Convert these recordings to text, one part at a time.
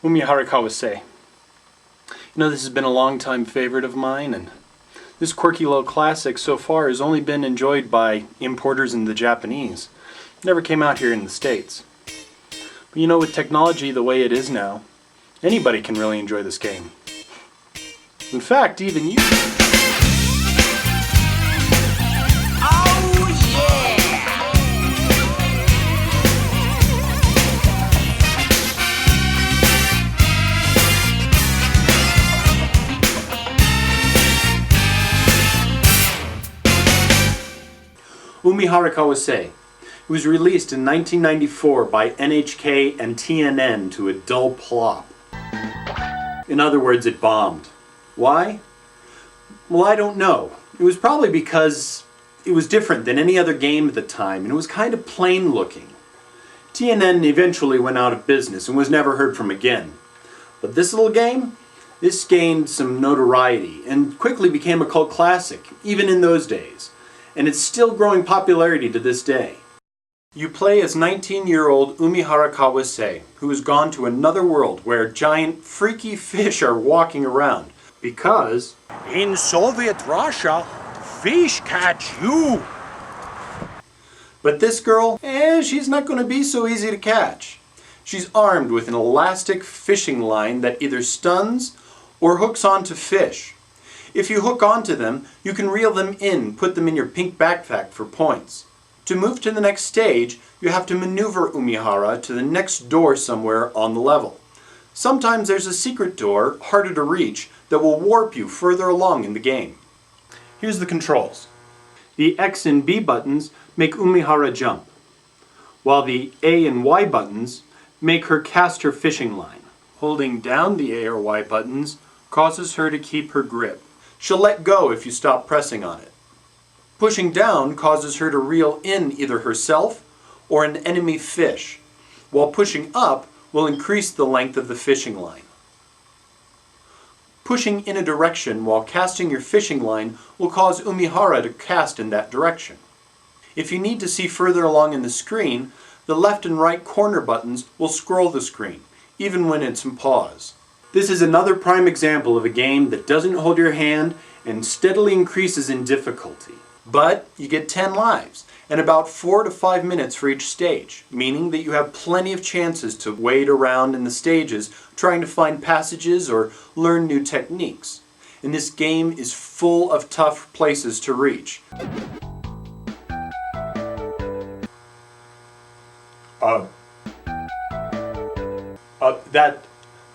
Umihara Kawase. You know, this has been a long-time favorite of mine, and this quirky little classic so far has only been enjoyed by importers and the Japanese. Never came out here in the States. But you know, with technology the way it is now, anybody can really enjoy this game. In fact, even you. Umihara Kawase. It was released in 1994 by NHK and TNN to a dull plop. In other words, it bombed. Why? Well, I don't know. It was probably because it was different than any other game at the time, and it was kind of plain looking. TNN eventually went out of business and was never heard from again. But this little game? This gained some notoriety and quickly became a cult classic, even in those days. And it's still growing popularity to this day. You play as 19-year-old Umihara Kawase, who has gone to another world where giant freaky fish are walking around. Because in Soviet Russia, fish catch you. But this girl, she's not going to be so easy to catch. She's armed with an elastic fishing line that either stuns or hooks onto fish. If you hook onto them, you can reel them in, put them in your pink backpack for points. To move to the next stage, you have to maneuver Umihara to the next door somewhere on the level. Sometimes there's a secret door, harder to reach, that will warp you further along in the game. Here's the controls. The X and B buttons make Umihara jump, while the A and Y buttons make her cast her fishing line. Holding down the A or Y buttons causes her to keep her grip. She'll let go if you stop pressing on it. Pushing down causes her to reel in either herself or an enemy fish, while pushing up will increase the length of the fishing line. Pushing in a direction while casting your fishing line will cause Umihara to cast in that direction. If you need to see further along in the screen, the left and right corner buttons will scroll the screen, even when it's in pause. This is another prime example of a game that doesn't hold your hand and steadily increases in difficulty. But you get 10 lives and about 4 to 5 minutes for each stage, meaning that you have plenty of chances to wade around in the stages trying to find passages or learn new techniques. And this game is full of tough places to reach.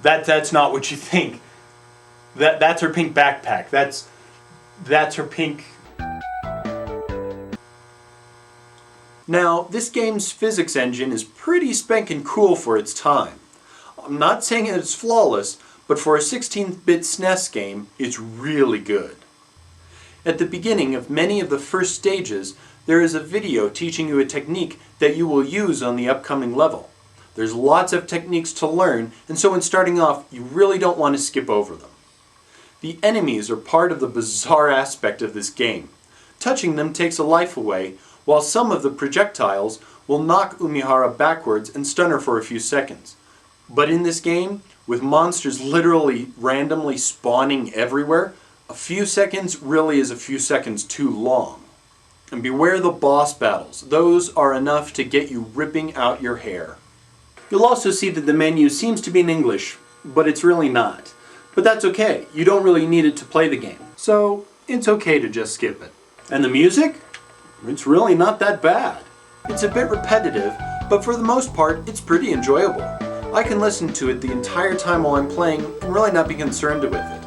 That's not what you think. That's her pink backpack. That's her pink. Now, this game's physics engine is pretty spanking cool for its time. I'm not saying it's flawless, but for a 16-bit SNES game, it's really good. At the beginning of many of the first stages, there is a video teaching you a technique that you will use on the upcoming level. There's lots of techniques to learn, and so when starting off, you really don't want to skip over them. The enemies are part of the bizarre aspect of this game. Touching them takes a life away, while some of the projectiles will knock Umihara backwards and stun her for a few seconds. But in this game, with monsters literally randomly spawning everywhere, a few seconds really is a few seconds too long. And beware the boss battles. Those are enough to get you ripping out your hair. You'll also see that the menu seems to be in English, but it's really not. But that's okay, you don't really need it to play the game. So, it's okay to just skip it. And the music? It's really not that bad. It's a bit repetitive, but for the most part, it's pretty enjoyable. I can listen to it the entire time while I'm playing and really not be concerned with it.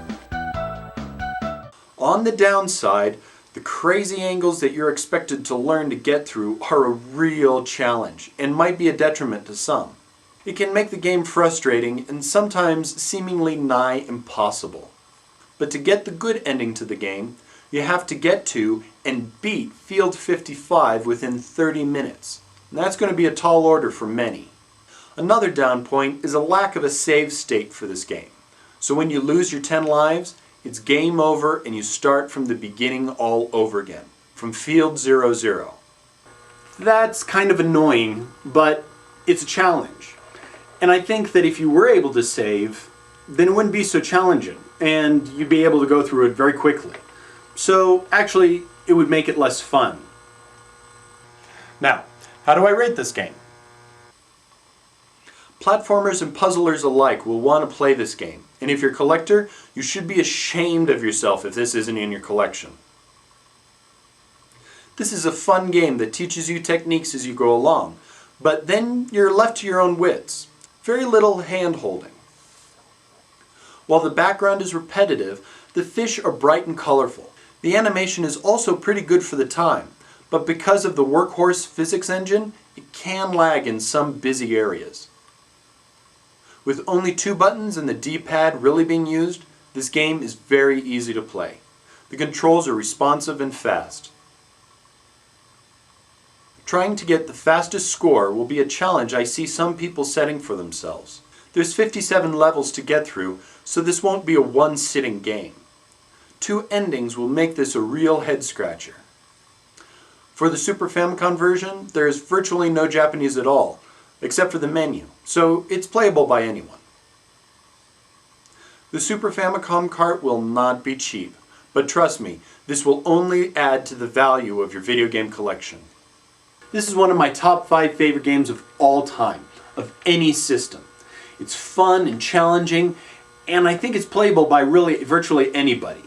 On the downside, the crazy angles that you're expected to learn to get through are a real challenge and might be a detriment to some. It can make the game frustrating and sometimes seemingly nigh impossible. But to get the good ending to the game, you have to get to and beat Field 55 within 30 minutes. And that's going to be a tall order for many. Another down point is a lack of a save state for this game. So when you lose your 10 lives, it's game over and you start from the beginning all over again, from Field 00. That's kind of annoying, but it's a challenge. And I think that if you were able to save, then it wouldn't be so challenging, and you'd be able to go through it very quickly. So actually, it would make it less fun. Now, how do I rate this game? Platformers and puzzlers alike will want to play this game, and if you're a collector, you should be ashamed of yourself if this isn't in your collection. This is a fun game that teaches you techniques as you go along, but then you're left to your own wits. Very little hand-holding. While the background is repetitive, the fish are bright and colorful. The animation is also pretty good for the time, but because of the workhorse physics engine, it can lag in some busy areas. With only 2 buttons and the D-pad really being used, this game is very easy to play. The controls are responsive and fast. Trying to get the fastest score will be a challenge I see some people setting for themselves. There's 57 levels to get through, so this won't be a one-sitting game. 2 endings will make this a real head-scratcher. For the Super Famicom version, there is virtually no Japanese at all, except for the menu, so it's playable by anyone. The Super Famicom cart will not be cheap, but trust me, this will only add to the value of your video game collection. This is one of my top 5 favorite games of all time, of any system. It's fun and challenging, and I think it's playable by really virtually anybody.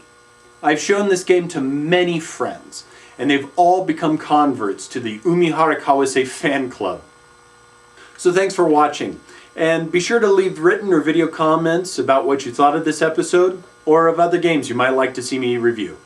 I've shown this game to many friends, and they've all become converts to the Umihara Kawase fan club. So thanks for watching, and be sure to leave written or video comments about what you thought of this episode, or of other games you might like to see me review.